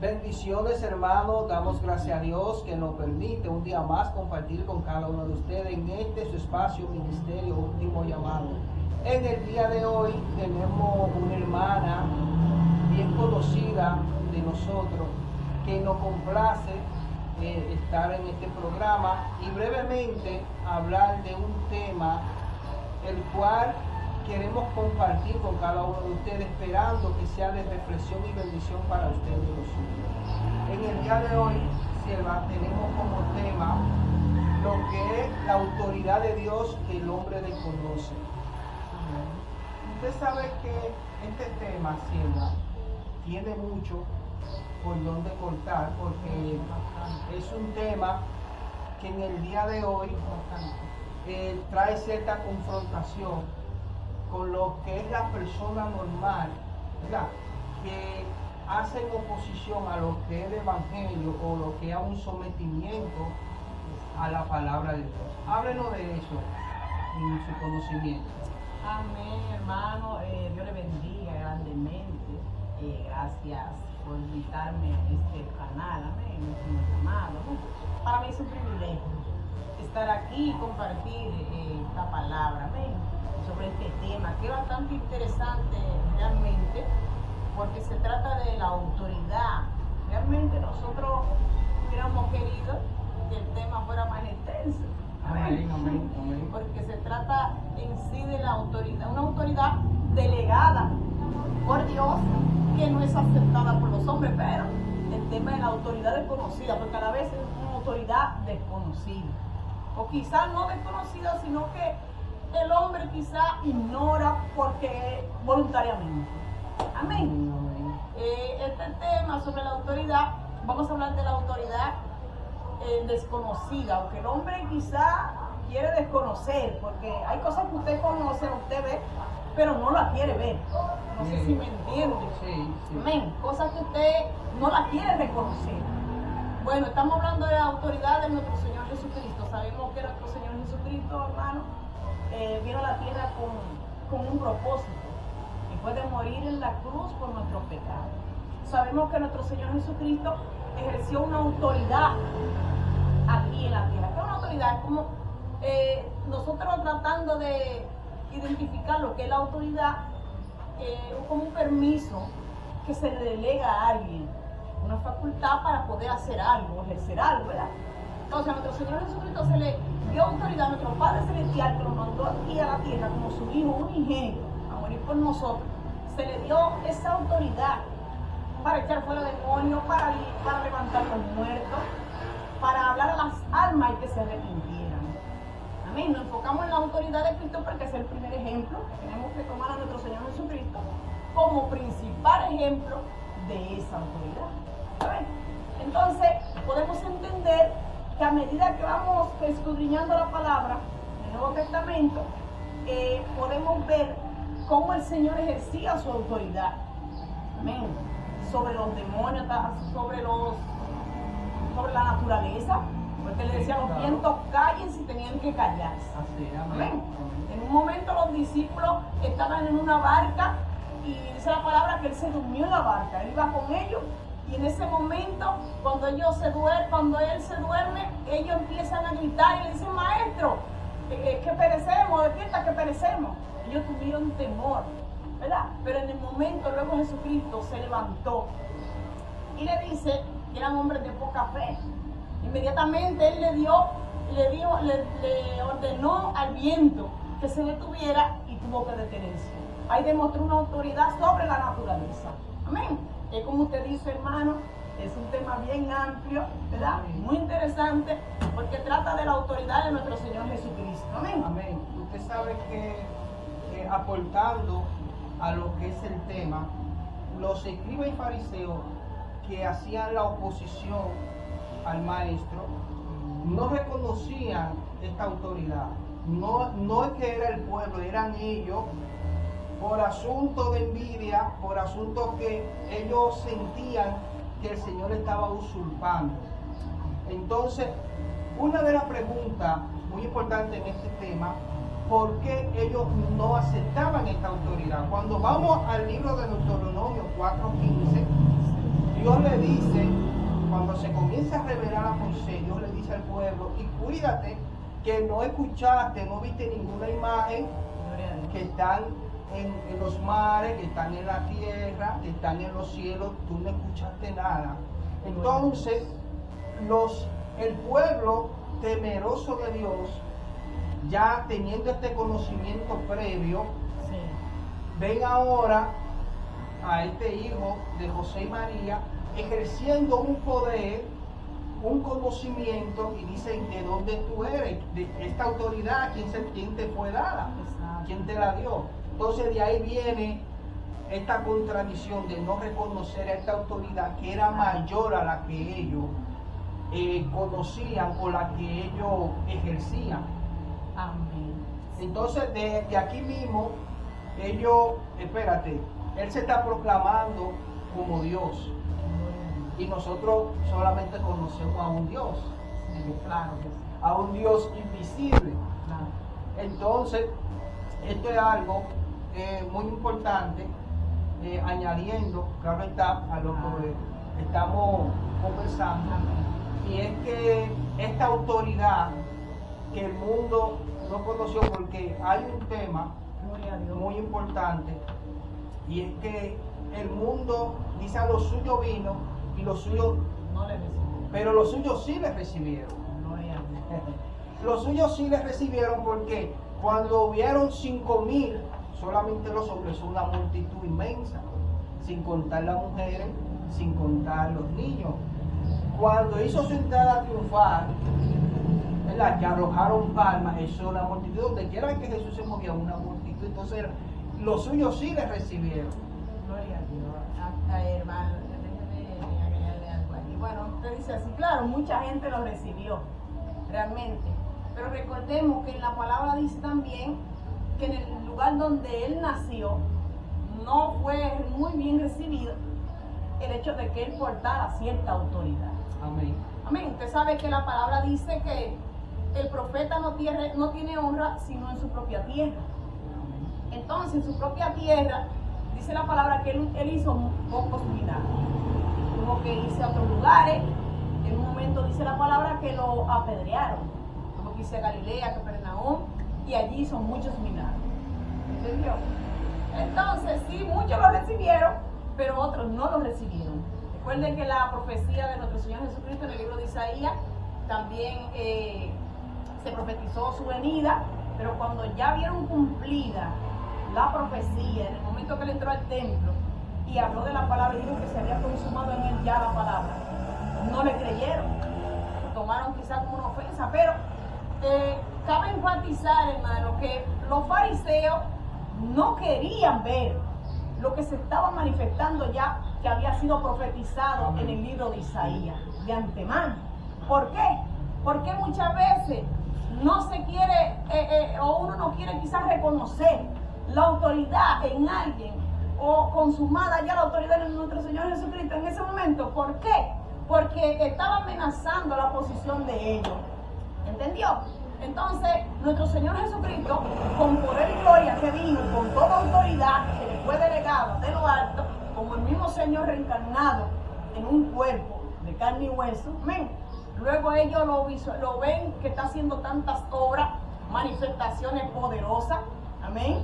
Bendiciones, hermanos. Damos gracias a Dios que nos permite un día más compartir con cada uno de ustedes en su espacio ministerio Último Llamado. En el día de hoy tenemos una hermana bien conocida de nosotros que nos complace estar en este programa y brevemente hablar de un tema el cual queremos compartir con cada uno de ustedes, esperando que sea de reflexión y bendición para ustedes y nosotros. En el día de hoy, sierva, tenemos como tema lo que es la autoridad de Dios que el hombre desconoce. Usted sabe que este tema, sierva, tiene mucho por donde cortar, porque es un tema que en el día de hoy trae cierta confrontación con lo que es la persona normal, ¿verdad?, que hacen oposición a lo que es el Evangelio o lo que es un sometimiento a la palabra de Dios. Háblenos de eso en su conocimiento. Amén, hermano. Dios le bendiga grandemente. Gracias por invitarme a este canal, amén, Último Llamado. Para mí es un privilegio estar aquí y compartir esta palabra, amén, sobre este tema, que es bastante interesante realmente, porque se trata de la autoridad. Realmente nosotros hubiéramos querido que el tema fuera más extenso. Amén, amén, amén. Porque se trata en sí de la autoridad, una autoridad delegada por Dios que no es aceptada por los hombres, pero el tema de la autoridad desconocida, porque a la vez es una autoridad desconocida, o quizá no desconocida, sino que el hombre quizá ignora porque voluntariamente. Amén. Este tema sobre la autoridad, vamos a hablar de la autoridad desconocida, aunque el hombre quizá quiere desconocer, porque hay cosas que usted conoce, usted ve, pero no la quiere ver. No sé si me entiende. Sí. Amén. Cosas que usted no la quiere reconocer. Bueno, estamos hablando de la autoridad de nuestro Señor Jesucristo. Sabemos que nuestro Señor Jesucristo, hermano, vino a la tierra con un propósito, y fue de morir en la cruz por nuestros pecados. Sabemos que nuestro Señor Jesucristo ejerció una autoridad aquí en la tierra. ¿Qué es una autoridad? Es como nosotros tratando de identificar lo que es la autoridad, como un permiso que se le delega a alguien, una facultad para poder hacer algo, ejercer algo, ¿verdad? Entonces a nuestro Señor Jesucristo se le dio autoridad a nuestro Padre Celestial, que lo mandó aquí a la tierra como su Hijo unigénito a morir por nosotros. Se le dio esa autoridad para echar fuera demonios, para levantar a los muertos, para hablar a las almas y que se arrepintieran. Amén. Nos enfocamos en la autoridad de Cristo porque es el primer ejemplo. Tenemos que tomar a nuestro Señor Jesucristo como principal ejemplo de esa autoridad. ¿Saben? Entonces, podemos entender que a medida que vamos escudriñando la palabra del Nuevo Testamento, podemos ver cómo el Señor ejercía su autoridad. Amén. Sobre los demonios, sobre la naturaleza, porque le decía a los vientos callen si tenían que callarse. Así, amén. En un momento los discípulos estaban en una barca y dice la palabra que él se durmió en la barca. Él iba con ellos y en ese momento, cuando él se duerme, ellos empiezan a gritar y le dicen: maestro, que perecemos, despierta que perecemos. Ellos tuvieron temor, ¿verdad? Pero en el momento luego Jesucristo se levantó y le dice que eran hombres de poca fe. Inmediatamente él le ordenó al viento que se detuviera y tuvo que detenerse. Ahí demostró una autoridad sobre la naturaleza. Amén. Es como usted dice, hermano, es un tema bien amplio, ¿verdad? Muy interesante, porque trata de la autoridad de nuestro Señor Jesucristo. Amén. Amén. Usted sabe que aportando a lo que es el tema, los escribas y fariseos que hacían la oposición al maestro no reconocían esta autoridad. No es que era el pueblo, eran ellos, por asunto de envidia, por asunto que ellos sentían que el Señor estaba usurpando. Entonces, una de las preguntas muy importantes en este tema: ¿por qué ellos no aceptaban esta autoridad? Cuando vamos al libro de Deuteronomio 4:15, Dios le dice, cuando se comienza a revelar a Moisés, Dios le dice al pueblo, y cuídate que no escuchaste, no viste ninguna imagen que están en los mares, que están en la tierra, que están en los cielos, tú no escuchaste nada. Entonces, el pueblo temeroso de Dios, ya teniendo este conocimiento previo, ven ahora a este hijo de José y María ejerciendo un poder, un conocimiento, y dicen de dónde tú eres, de esta autoridad, quién te fue dada, quién te la dio. Entonces de ahí viene esta contradicción de no reconocer a esta autoridad que era mayor a la que ellos conocían o la que ellos ejercían. Amén. Entonces de aquí mismo él se está proclamando como Dios, y nosotros solamente conocemos a un Dios, Claro que sí. a un Dios invisible. Claro. Entonces esto es algo muy importante, añadiendo, claro está, a lo que estamos conversando, y es que esta autoridad que el mundo no conoció, porque hay un tema muy importante, y es que el mundo dice a los suyos vino y los suyos No le recibieron. pero los suyos sí les recibieron. Los suyos sí les recibieron, porque cuando hubieron 5,000, solamente los hombres, una multitud inmensa, sin contar las mujeres, sin contar los niños. Cuando hizo su entrada triunfal, ¿verdad?, que arrojaron palmas, eso era una multitud, donde quiera que Jesús se movía, una multitud. Entonces los suyos sí les recibieron. Gloria a Dios. Hermano, déjeme agregarle algo aquí. Bueno, usted dice así, claro, mucha gente lo recibió, realmente. Pero recordemos que en la palabra dice también que en el lugar donde él nació no fue muy bien recibido el hecho de que él portara cierta autoridad. Amén. Amén. Usted sabe que la palabra dice que el profeta no tiene honra sino en su propia tierra. Entonces, en su propia tierra, dice la palabra que él hizo pocos milagros. Tuvo que irse a otros lugares. En un momento dice la palabra que lo apedrearon. Tuvo que irse a Galilea, a Capernaum, y allí hizo muchos milagros. ¿Entendió? Entonces, sí, muchos lo recibieron, pero otros no lo recibieron. Recuerden que la profecía de nuestro Señor Jesucristo en el libro de Isaías también se profetizó su venida, pero cuando ya vieron cumplida la profecía, en el momento que él entró al templo y habló de la palabra y dijo que se había consumado en él ya la palabra, no le creyeron, lo tomaron quizás como una ofensa, pero cabe enfatizar, hermano, que los fariseos no querían ver lo que se estaba manifestando ya, que había sido profetizado en el libro de Isaías de antemano. ¿Por qué? Porque muchas veces no se quiere o uno no quiere quizás reconocer la autoridad en alguien, o consumada ya la autoridad de nuestro Señor Jesucristo en ese momento. ¿Por qué? Porque estaba amenazando la posición de ellos. ¿Entendió? Entonces, nuestro Señor Jesucristo, con poder y gloria que vino, con toda autoridad que le fue delegada de lo alto, como el mismo Señor reencarnado en un cuerpo de carne y hueso, amén. Luego ellos lo ven que está haciendo tantas obras, manifestaciones poderosas, amén,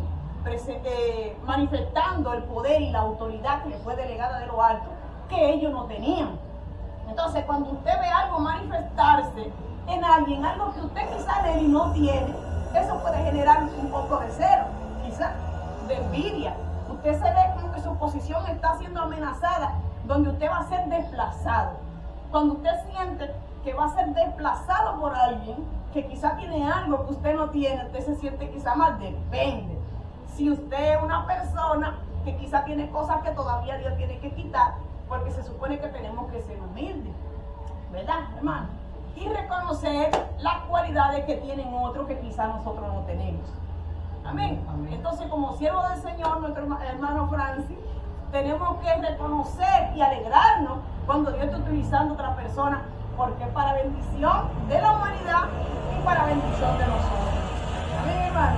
manifestando el poder y la autoridad que le fue delegada de lo alto, que ellos no tenían. Entonces, cuando usted ve algo manifestarse en alguien, algo que usted quizá de él no tiene, eso puede generar un poco de celo, quizá de envidia. Usted se ve como que su posición está siendo amenazada, donde usted va a ser desplazado. Cuando usted siente que va a ser desplazado por alguien que quizá tiene algo que usted no tiene, usted se siente quizá mal. Depende. Si usted es una persona que quizá tiene cosas que todavía Dios tiene que quitar, porque se supone que tenemos que ser humildes, ¿verdad, hermano? Y reconocer las cualidades que tienen otros que quizá nosotros no tenemos. Amén. Amén. Entonces, como siervo del Señor, nuestro hermano Francis, tenemos que reconocer y alegrarnos cuando Dios está utilizando a otra persona, porque es para bendición de la humanidad y para bendición de nosotros. Amén, hermano.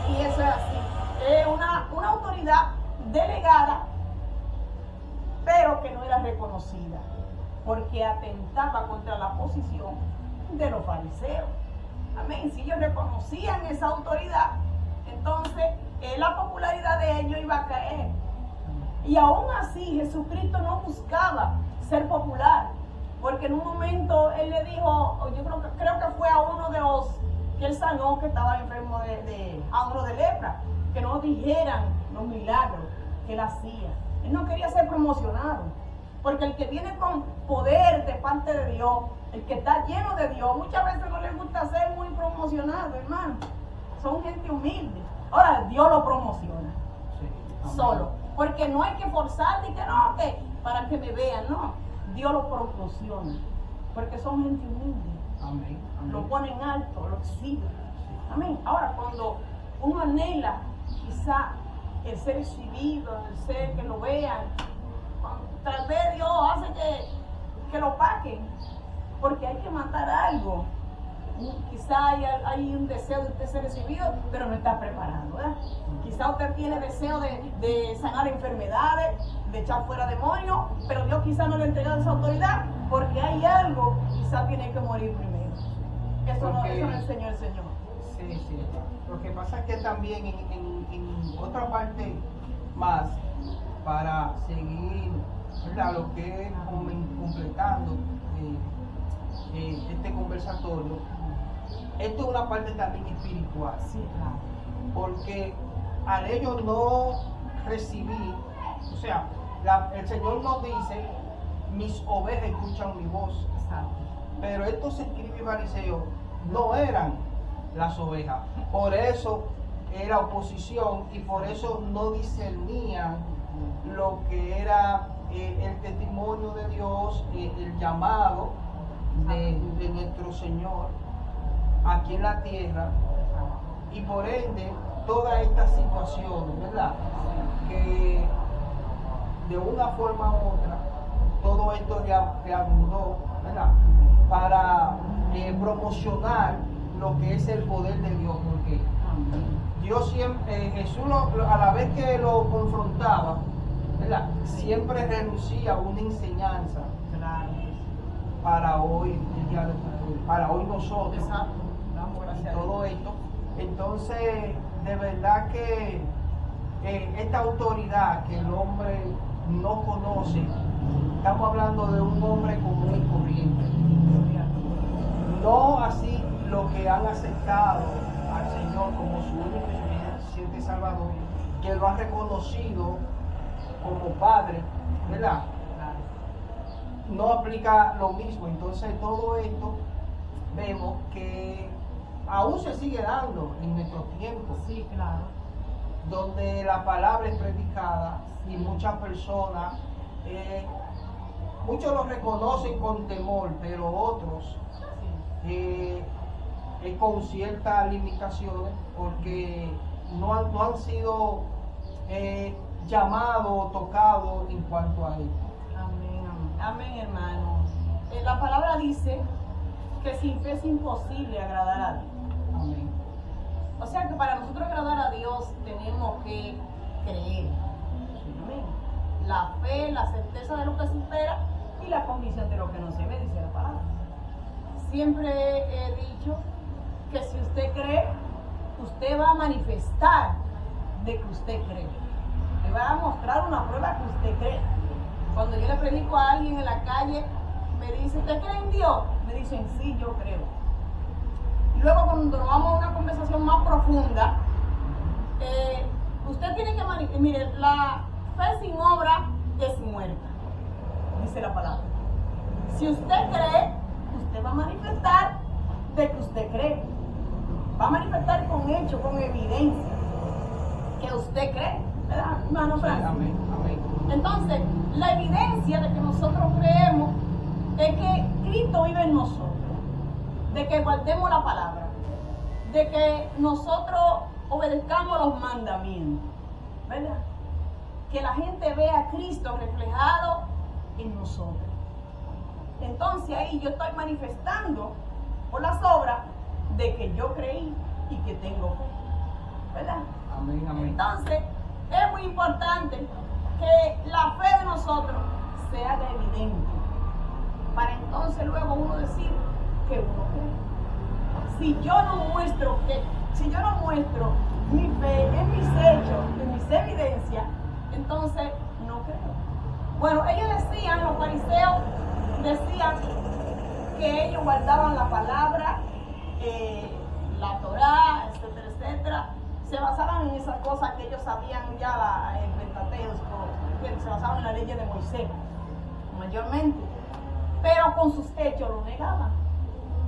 Y eso es así. Es una autoridad delegada pero que no era reconocida, porque atentaba contra la posición de los fariseos. Amén. Si ellos reconocían esa autoridad, entonces la popularidad de ellos iba a caer. Y aún así Jesucristo no buscaba ser popular, porque en un momento él le dijo, yo creo que fue a uno de los que él sanó, que estaba enfermo a uno de lepra, que no dijeran los milagros que él hacía. Él no quería ser promocionado, porque el que viene con poder de parte de Dios, el que está lleno de Dios, muchas veces no le gusta ser muy promocionado, hermano. Son gente humilde. Ahora Dios lo promociona. Sí, solo. Porque no hay que forzar y que no, que para que me vean, no. Dios lo promociona. Porque son gente humilde. Amén. Amén. Lo ponen alto, lo exhiben. Amén. Ahora, cuando uno anhela, quizá el ser exhibido, el ser que lo vean, tal vez Dios hace que lo paquen, porque hay que matar algo. Quizá hay un deseo de usted ser recibido, pero no está preparado, ¿verdad? Quizá usted tiene deseo de sanar enfermedades, de echar fuera demonios, pero Dios quizá no le ha entregado esa autoridad, porque hay algo, quizá tiene que morir primero. Eso no enseñó el Señor. Sí, sí. Lo que pasa es que también en otra parte más, para seguir, ¿verdad?, lo que es completando este conversatorio, esto es una parte también espiritual. Sí, claro. Porque al ellos no recibir, o sea, el Señor nos dice, mis ovejas escuchan mi voz. Exacto. Pero estos escribas y fariseos no eran las ovejas. Por eso era oposición y por eso no discernían lo que era el testimonio de Dios, el llamado de nuestro Señor aquí en la tierra, y por ende toda esta situación, ¿verdad?, que de una forma u otra todo esto reanudó, ¿verdad?, para promocionar lo que es el poder de Dios, porque Dios siempre, Jesús a la vez que lo confrontaba, ¿verdad?, siempre renuncia a una enseñanza para hoy, el día de hoy, para hoy nosotros. Exacto. Y todo esto. Entonces, de verdad que esta autoridad que el hombre no conoce, estamos hablando de un hombre común y corriente. No así los que han aceptado al Señor como su único y suficiente Salvador, que lo han reconocido como Padre, ¿verdad? No aplica lo mismo. Entonces todo esto vemos que aún se sigue dando en nuestros tiempos. Sí, claro. Donde la palabra es predicada y muchas personas, muchos lo reconocen con temor, pero otros con ciertas limitaciones, porque no han sido llamados o tocados en cuanto a esto. Amén, amén. Amén, hermano. La palabra dice que sin fe es imposible agradar a Dios. Amén. O sea que para nosotros agradar a Dios tenemos que creer. Amén. La fe, la certeza de lo que se espera y la convicción de lo que no se ve, dice la palabra. Siempre he dicho que si usted cree, usted va a manifestar de que usted cree. Le va a mostrar una prueba que usted cree. Cuando yo le predico a alguien en la calle, me dice, ¿usted cree en Dios? Me dicen, sí, yo creo. Y luego cuando nos vamos a una conversación más profunda, usted tiene que manifestar. Mire, la fe sin obra es muerta, dice la palabra. Si usted cree, usted va a manifestar de que usted cree. Va a manifestar con hechos, con evidencia, que usted cree. ¿Verdad, hermano Francis? Amén, amén. Entonces, la evidencia de que nosotros creemos es que Cristo vive en nosotros, de que guardemos la palabra, de que nosotros obedezcamos los mandamientos, ¿verdad? Que la gente vea a Cristo reflejado en nosotros. Entonces ahí yo estoy manifestando por las obras de que yo creí y que tengo fe, ¿verdad? Amén, amén. Entonces es muy importante que la fe de nosotros se haga evidente, para entonces luego uno decir que uno cree. Si yo no muestro mi fe en mis hechos, en mis evidencias, entonces no creo. Bueno, ellos decían, los fariseos decían que ellos guardaban la palabra, la Torá, etcétera, etcétera. Se basaban en esas cosas que ellos sabían ya, el Pentateuco, que se basaban en la ley de Moisés, mayormente. Pero con sus hechos lo negaban.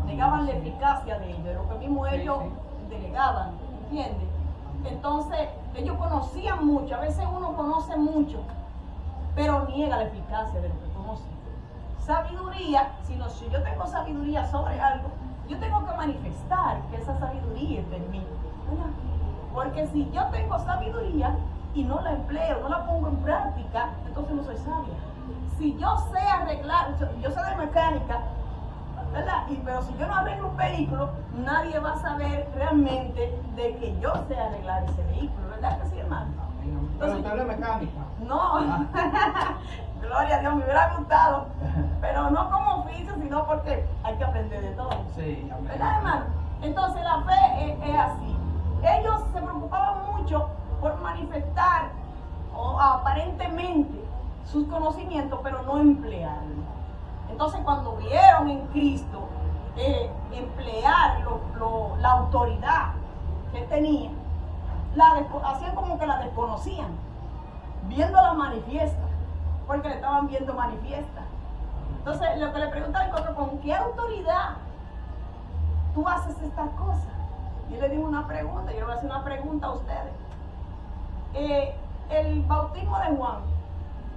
Negaban la eficacia de ellos, lo que mismo ellos delegaban, ¿entiendes? Entonces, ellos conocían mucho, a veces uno conoce mucho, pero niega la eficacia de lo que conoce. Sabiduría, si yo tengo sabiduría sobre algo, yo tengo que manifestar que esa sabiduría es de mí, ¿verdad? Porque si yo tengo sabiduría y no la empleo, no la pongo en práctica, entonces no soy sabia. Si yo sé arreglar, yo sé de mecánica, ¿verdad? Pero si yo no arreglo un vehículo, nadie va a saber realmente de que yo sé arreglar ese vehículo, ¿verdad que sí, hermano? Pero usted no es mecánica. No, gloria a Dios, me hubiera gustado, pero no como oficio, sino porque hay que aprender de todo. Sí, amén. ¿Verdad, hermano? Entonces la fe es así. Ellos se preocupaban mucho por manifestar aparentemente sus conocimientos, pero no emplearlos. Entonces cuando vieron en Cristo emplear la autoridad que tenía, hacían como que la desconocían, viéndola manifiesta, porque le estaban viendo manifiesta. Entonces lo que le preguntaban es, ¿con qué autoridad tú haces estas cosas? Yo le digo una pregunta, yo le voy a hacer una pregunta a ustedes. El bautismo de Juan,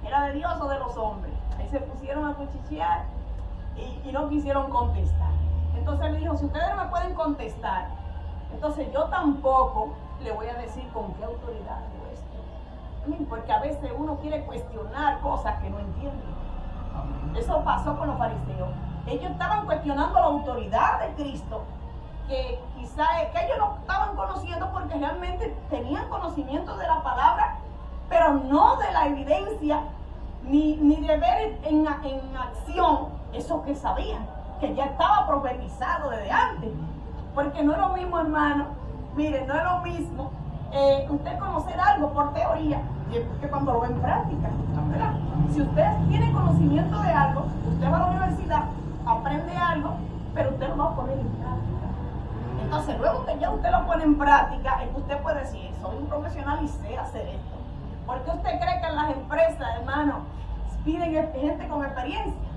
¿era de Dios o de los hombres? Ahí se pusieron a cuchichear y no quisieron contestar. Entonces le dijo, si ustedes no me pueden contestar, entonces yo tampoco le voy a decir con qué autoridad hago esto. Porque a veces uno quiere cuestionar cosas que no entiende. Eso pasó con los fariseos. Ellos estaban cuestionando la autoridad de Cristo, que quizá que ellos no estaban conociendo porque realmente tenían conocimiento de la palabra, pero no de la evidencia, ni de ver en acción eso que sabían, que ya estaba profetizado desde antes. Porque no es lo mismo, hermano, miren, no es lo mismo usted conocer algo por teoría que cuando lo ve en práctica, ¿verdad? Si usted tiene conocimiento de algo, usted va a la universidad, aprende algo, pero usted lo va a poner en práctica. Entonces luego que ya usted lo pone en práctica, es que usted puede decir, soy un profesional y sé hacer esto. ¿Por qué usted cree que en las empresas, hermano, piden gente con experiencia?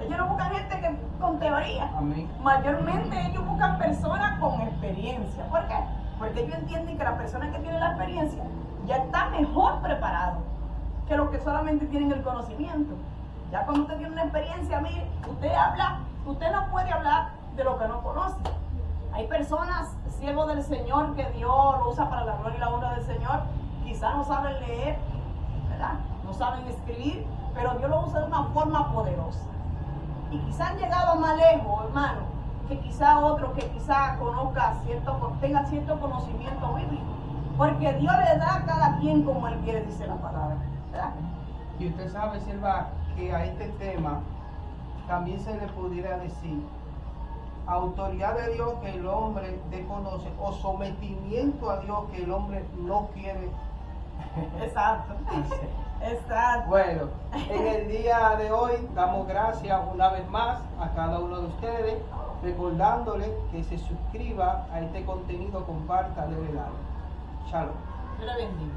Ellos no buscan gente con teoría. Amén. Mayormente ellos buscan personas con experiencia. ¿Por qué? Porque ellos entienden que la persona que tiene la experiencia ya está mejor preparado que los que solamente tienen el conocimiento. Ya cuando usted tiene una experiencia, mire, usted no puede hablar de lo que no conoce. Hay personas, siervos del Señor, que Dios lo usa para la gloria y la honra del Señor, quizás no saben leer, ¿verdad? No saben escribir, pero Dios lo usa de una forma poderosa. Y quizás han llegado más lejos, hermano, que quizá otro que quizá tenga cierto conocimiento bíblico. Porque Dios le da a cada quien como Él quiere, dice la palabra, ¿verdad? Y usted sabe, sierva, que a este tema también se le pudiera decir autoridad de Dios que el hombre desconoce, o sometimiento a Dios que el hombre no quiere. Exacto. Exacto. Bueno, en el día de hoy damos gracias una vez más a cada uno de ustedes, recordándole que se suscriba a este contenido, comparta, dele like. Shalom. Dios le bendiga.